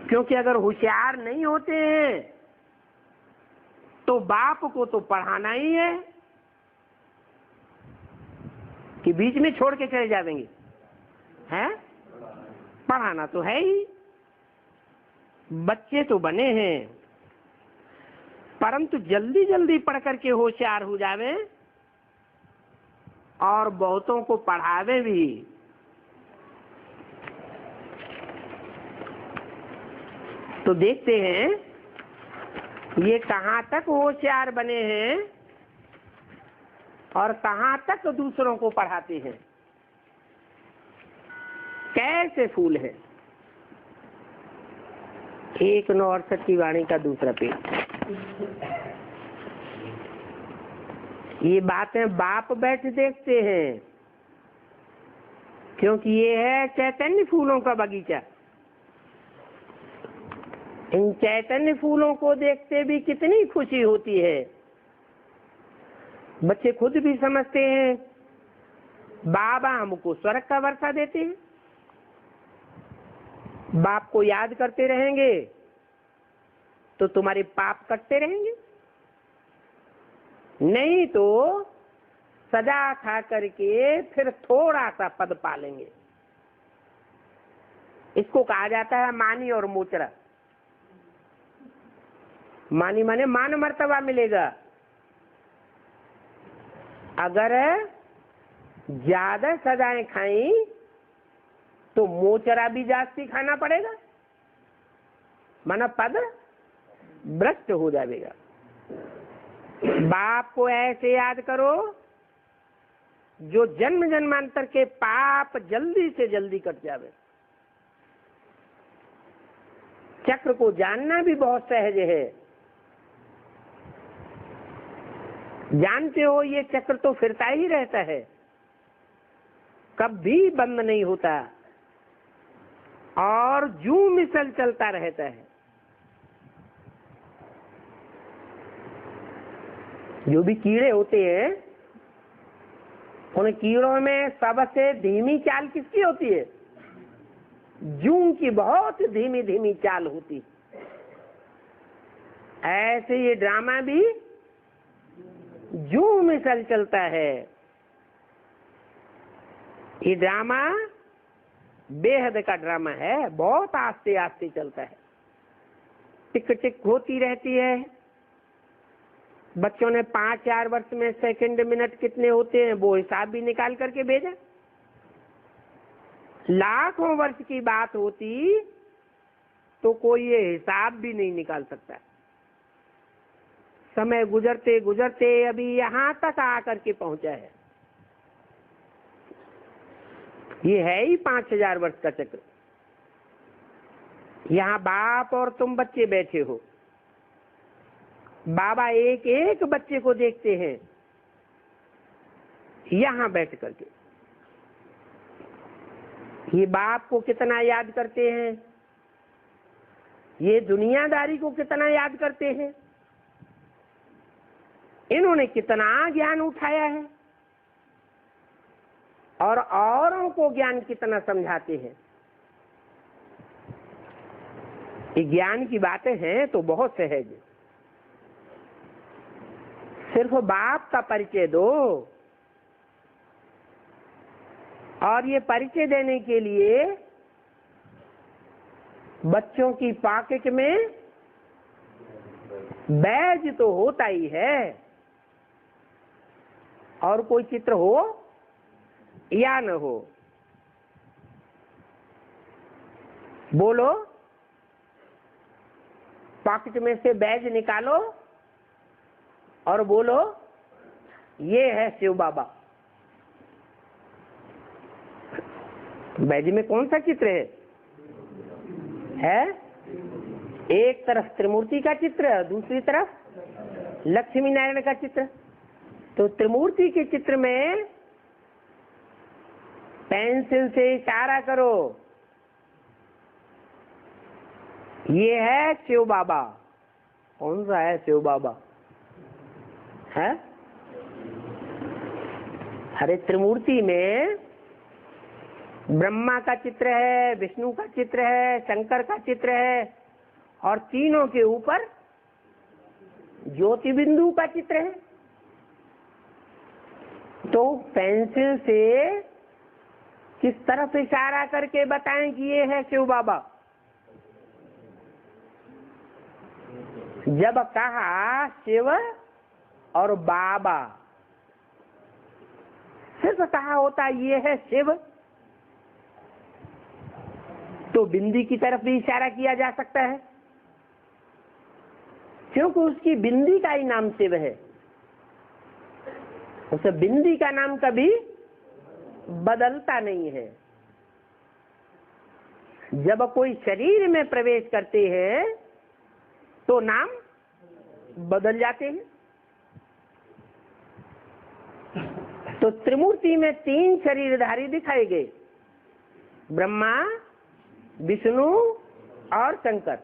क्योंकि अगर होशियार नहीं होते हैं तो बाप को तो पढ़ाना ही है कि बीच में छोड़ के चले जाएंगे, हैं? पढ़ाना तो है ही। बच्चे तो बने हैं, परंतु जल्दी जल्दी पढ़ करके होशियार हो जावे और बहुतों को पढ़ावे भी। तो देखते हैं ये कहाँ तक होशियार बने हैं और कहाँ तक दूसरों को पढ़ाते हैं। कैसे फूल है। 168 की वाणी का दूसरा पेज। ये बातें बाप बैठ देखते हैं, क्योंकि ये है चैतन्य फूलों का बगीचा। इन चैतन्य फूलों को देखते भी कितनी खुशी होती है। बच्चे खुद भी समझते हैं बाबा हमको स्वर्ग का वर्षा देते हैं। बाप को याद करते रहेंगे तो तुम्हारे पाप कटते रहेंगे, नहीं तो सजा खा करके फिर थोड़ा सा पद पालेंगे। इसको कहा जाता है मानी और मोचरा। मानी माने मान मर्तबा मिलेगा। अगर ज्यादा सजाएं खाई तो मोचरा भी जास्ती खाना पड़ेगा, माना पद भ्रष्ट हो जाएगा। बाप को ऐसे याद करो जो जन्म जन्मांतर के पाप जल्दी से जल्दी कट जावे। चक्र को जानना भी बहुत सहज है। जानते हो ये चक्र तो फिरता ही रहता है, कभी बंद नहीं होता और जू मिसल चलता रहता है। जो भी कीड़े होते हैं उन कीड़ों में सबसे धीमी चाल किसकी होती है? जू की बहुत धीमी धीमी चाल होती है। ऐसे ये ड्रामा भी जू मिसल चलता है। ये ड्रामा बेहद का ड्रामा है, बहुत आस्ते आस्ते चलता है। टिक टिक होती रहती है। बच्चों ने 5-4 वर्ष में सेकंड मिनट कितने होते हैं वो हिसाब भी निकाल करके भेजा। लाखों वर्ष की बात होती तो कोई ये हिसाब भी नहीं निकाल सकता। समय गुजरते गुजरते अभी यहां तक आकर के पहुंचा है। ये है ही 5000 वर्ष का चक्र। यहाँ बाप और तुम बच्चे बैठे हो। बाबा एक एक बच्चे को देखते हैं यहां बैठ करके। ये बाप को कितना याद करते हैं, ये दुनियादारी को कितना याद करते हैं। इन्होंने कितना ज्ञान उठाया है और औरों को ज्ञान कितना समझाते हैं। ये ज्ञान की बातें हैं तो बहुत सहज। सिर्फ बाप का परिचय दो, और ये परिचय देने के लिए बच्चों की पॉकेट में बैज तो होता ही है, और कोई चित्र हो या न हो। बोलो, पॉकेट में से बैज निकालो और बोलो ये है शिव बाबा। बैज में कौन सा चित्र है? एक तरफ त्रिमूर्ति का चित्र, दूसरी तरफ लक्ष्मी नारायण का चित्र। तो त्रिमूर्ति के चित्र में पेंसिल से इशारा करो, ये है शिव बाबा। कौन सा है शिव बाबा? है? अरे त्रिमूर्ति में ब्रह्मा का चित्र है, विष्णु का चित्र है, शंकर का चित्र है, और तीनों के ऊपर ज्योति बिंदु का चित्र है। तो पेंसिल से किस तरफ इशारा करके बताएं कि ये है शिव बाबा? जब कहा शिव और बाबा, सिर्फ कहा होता ये है शिव, तो बिंदी की तरफ भी इशारा किया जा सकता है, क्योंकि उसकी बिंदी का ही नाम शिव है। उस बिंदी का नाम कभी बदलता नहीं है। जब कोई शरीर में प्रवेश करते हैं तो नाम बदल जाते हैं। तो त्रिमूर्ति में 3 शरीरधारी दिखाए गए, ब्रह्मा, विष्णु और शंकर।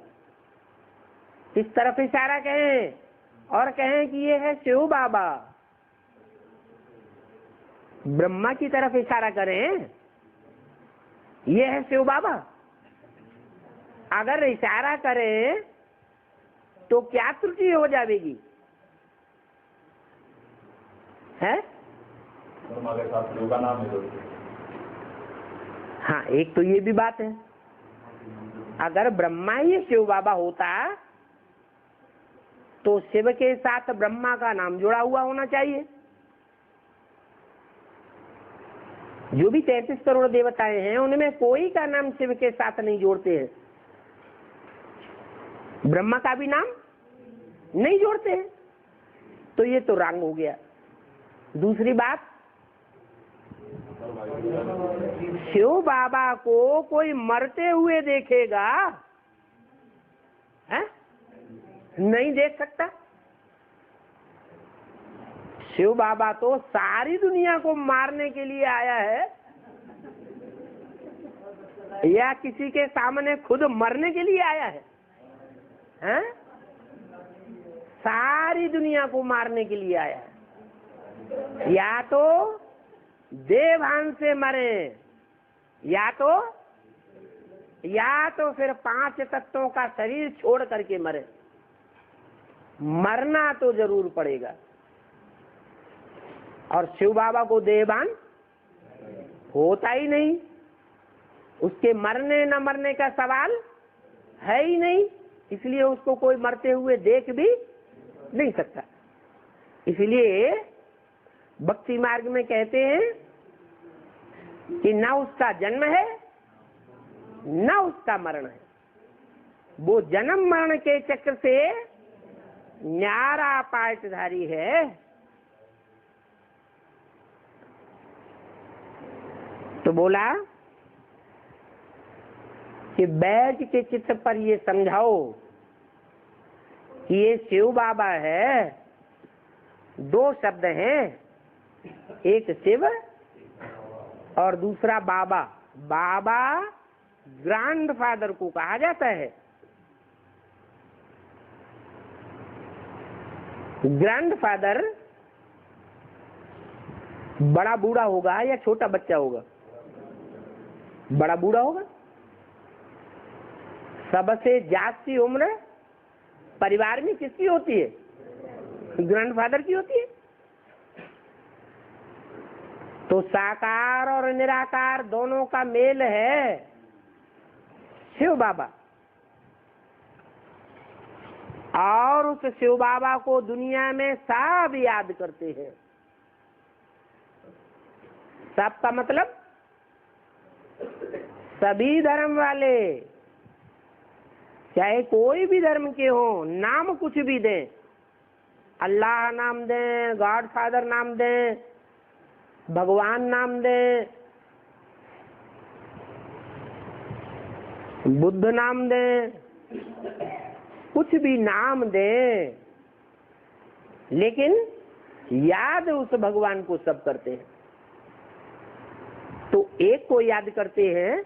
इस तरफ इशारा कहें और कहें कि ये है शिव बाबा, ब्रह्मा की तरफ इशारा करें, ये है शिव बाबा। अगर इशारा करें तो क्या त्रुटि हो जाएगी? है ब्रह्मा के साथ शिव का नाम है। हाँ, एक तो ये भी बात है, अगर ब्रह्मा ही शिव बाबा होता तो शिव के साथ ब्रह्मा का नाम जुड़ा हुआ होना चाहिए। जो भी 33 करोड़ देवताएं हैं उनमें कोई का नाम शिव के साथ नहीं जोड़ते हैं, ब्रह्मा का भी नाम नहीं जोड़ते हैं, तो ये तो रंग हो गया। दूसरी बात, शिव बाबा को कोई मरते हुए देखेगा? है? नहीं देख सकता। शिव बाबा तो सारी दुनिया को मारने के लिए आया है, या किसी के सामने खुद मरने के लिए आया है? हैं? सारी दुनिया को मारने के लिए आया है। या तो देवभान से मरे, या तो फिर 5 तत्वों का शरीर छोड़ करके मरे। मरना तो जरूर पड़ेगा। और शिव बाबा को देवभान होता ही नहीं, उसके मरने न मरने का सवाल है ही नहीं, इसलिए उसको कोई मरते हुए देख भी नहीं सकता। इसलिए भक्ति मार्ग में कहते हैं कि न उसका जन्म है न उसका मरण है, वो जन्म मरण के चक्र से न्यारा पाटधारी है। तो बोला कि बैठ के चित्त पर ये समझाओ कि ये शिव बाबा है। 2 शब्द हैं, एक शिव और दूसरा बाबा। बाबा ग्रैंडफादर को कहा जाता है। ग्रैंडफादर बड़ा बूढ़ा होगा या छोटा बच्चा होगा? बड़ा बूढ़ा होगा। सबसे जास्ती उम्र परिवार में किसकी होती है? ग्रैंडफादर की होती है। तो साकार और निराकार दोनों का मेल है शिव बाबा। और उस शिव बाबा को दुनिया में सब याद करते हैं। सब का मतलब सभी धर्म वाले, चाहे कोई भी धर्म के हो, नाम कुछ भी दें, अल्लाह नाम दें, गॉड फादर नाम दें, भगवान नाम दें, बुद्ध नाम दें, कुछ भी नाम दें, लेकिन याद उस भगवान को सब करते हैं। तो एक को याद करते हैं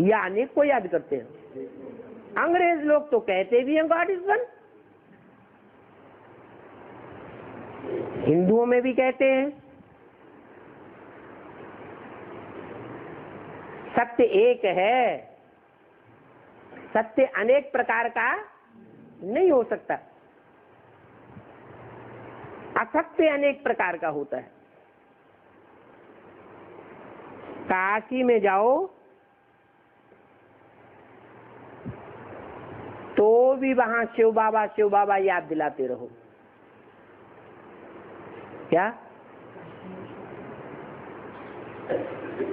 या अनेक को याद करते हैं? अंग्रेज लोग तो कहते भी हैं गॉड इज वन, हिंदुओं में भी कहते हैं। सत्य एक है, सत्य अनेक प्रकार का नहीं हो सकता, असत्य अनेक प्रकार का होता है। काशी में जाओ तो भी वहां शिव बाबा याद दिलाते रहो। क्या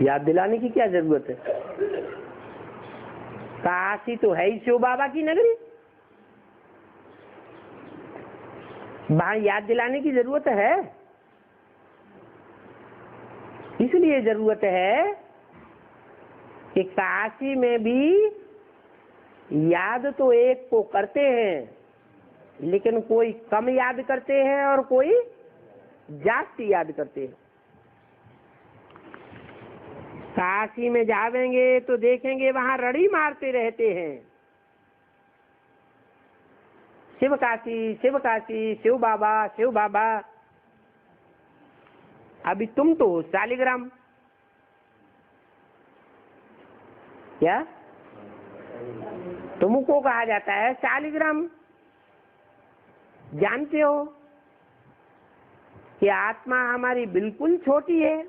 याद दिलाने की क्या जरूरत है? काशी तो है ही शिव बाबा की नगरी, वहां याद दिलाने की जरूरत है? इसलिए जरूरत है कि काशी में भी याद तो एक को करते हैं, लेकिन कोई कम याद करते हैं और कोई जास्ती याद करते हैं। काशी में जावेंगे तो देखेंगे वहां रड़ी मारते रहते हैं, शिव काशी शिव काशी, शिव बाबा शिव बाबा। अभी तुम तो हो शालिग्राम, क्या तुमको कहा जाता है शालिग्राम? जानते हो कि आत्मा हमारी बिल्कुल छोटी है,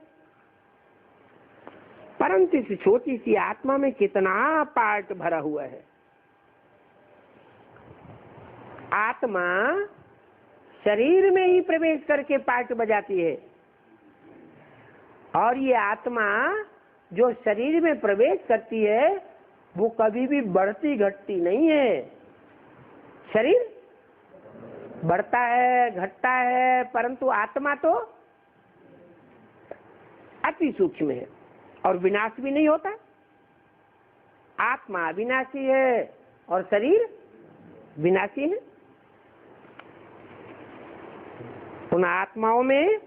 परंतु इस छोटी सी आत्मा में कितना पार्ट भरा हुआ है। आत्मा शरीर में ही प्रवेश करके पार्ट बजाती है, और ये आत्मा जो शरीर में प्रवेश करती है वो कभी भी बढ़ती घटती नहीं है। शरीर बढ़ता है घटता है, परंतु आत्मा तो अति सूक्ष्म है और विनाश भी नहीं होता। आत्मा अविनाशी है और शरीर विनाशी है। उन आत्माओं में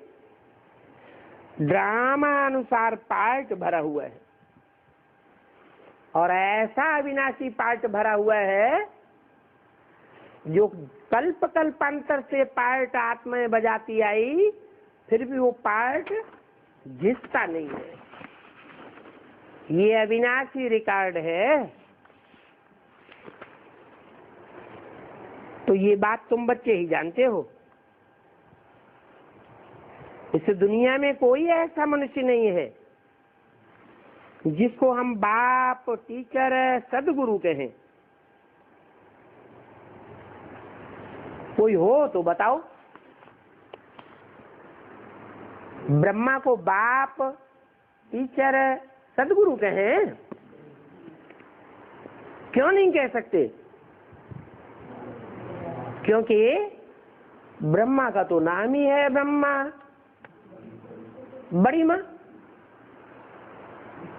ड्रामा अनुसार पार्ट भरा हुआ है, और ऐसा अविनाशी पार्ट भरा हुआ है जो कल्प कल्पांतर से पार्ट आत्मा में बजाती आई, फिर भी वो पार्ट घिसता नहीं है। ये अविनाशी रिकॉर्ड है। तो ये बात तुम बच्चे ही जानते हो। इस दुनिया में कोई ऐसा मनुष्य नहीं है जिसको हम बाप, टीचर, सदगुरु कहें। कोई हो तो बताओ। ब्रह्मा को बाप, टीचर, सदगुरु कहें? क्यों नहीं कह सकते? क्योंकि ब्रह्मा का तो नाम ही है ब्रह्मा, बड़ी माँ।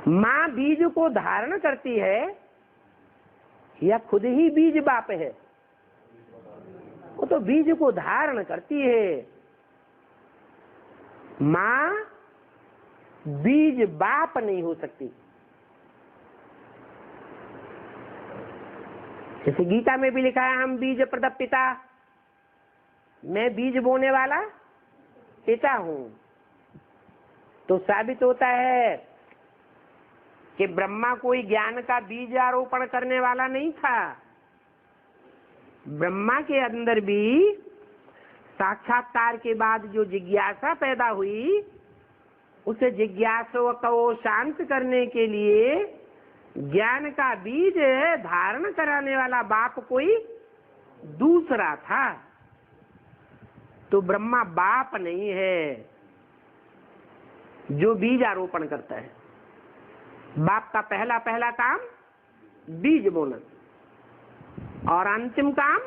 माँ बीज को धारण करती है या खुद ही बीज बाप है? वो तो बीज को धारण करती है। माँ बीज बाप नहीं हो सकती। जैसे गीता में भी लिखा है, हम बीज प्रदप पिता, मैं बीज बोने वाला पिता हूं। तो साबित होता है कि ब्रह्मा कोई ज्ञान का बीज आरोपण करने वाला नहीं था। ब्रह्मा के अंदर भी साक्षात्कार के बाद जो जिज्ञासा पैदा हुई, उस जिज्ञासा को शांत करने के लिए ज्ञान का बीज धारण कराने वाला बाप कोई दूसरा था। तो ब्रह्मा बाप नहीं है जो बीज आरोपण करता है। बाप का पहला पहला काम बीज बोना, और अंतिम काम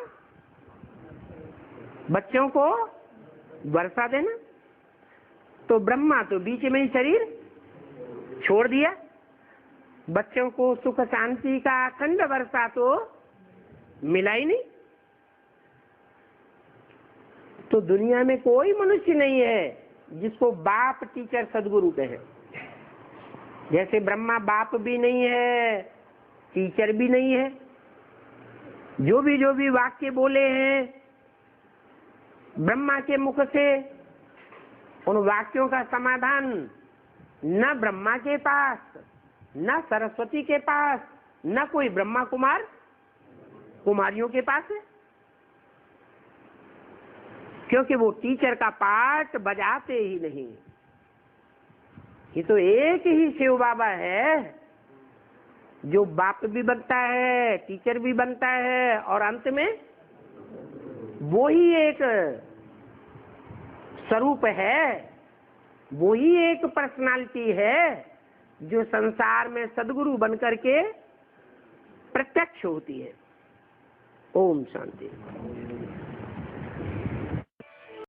बच्चों को वर्षा देना। तो ब्रह्मा तो बीच में ही शरीर छोड़ दिया, बच्चों को सुख शांति का अखंड वर्षा तो मिला ही नहीं। तो दुनिया में कोई मनुष्य नहीं है जिसको बाप, टीचर, सदगुरु कहे। जैसे ब्रह्मा बाप भी नहीं है, टीचर भी नहीं है। जो भी वाक्य बोले हैं ब्रह्मा के मुख से, उन वाक्यों का समाधान न ब्रह्मा के पास, न सरस्वती के पास, न कोई ब्रह्मा कुमार कुमारियों के पास है, क्योंकि वो टीचर का पार्ट बजाते ही नहीं। ये तो एक ही शिव बाबा है जो बाप भी बनता है, टीचर भी बनता है, और अंत में वो ही एक स्वरूप है वो ही एक पर्सनालिटी है जो संसार में सद्गुरु बनकर के प्रत्यक्ष होती है। ओम शांति।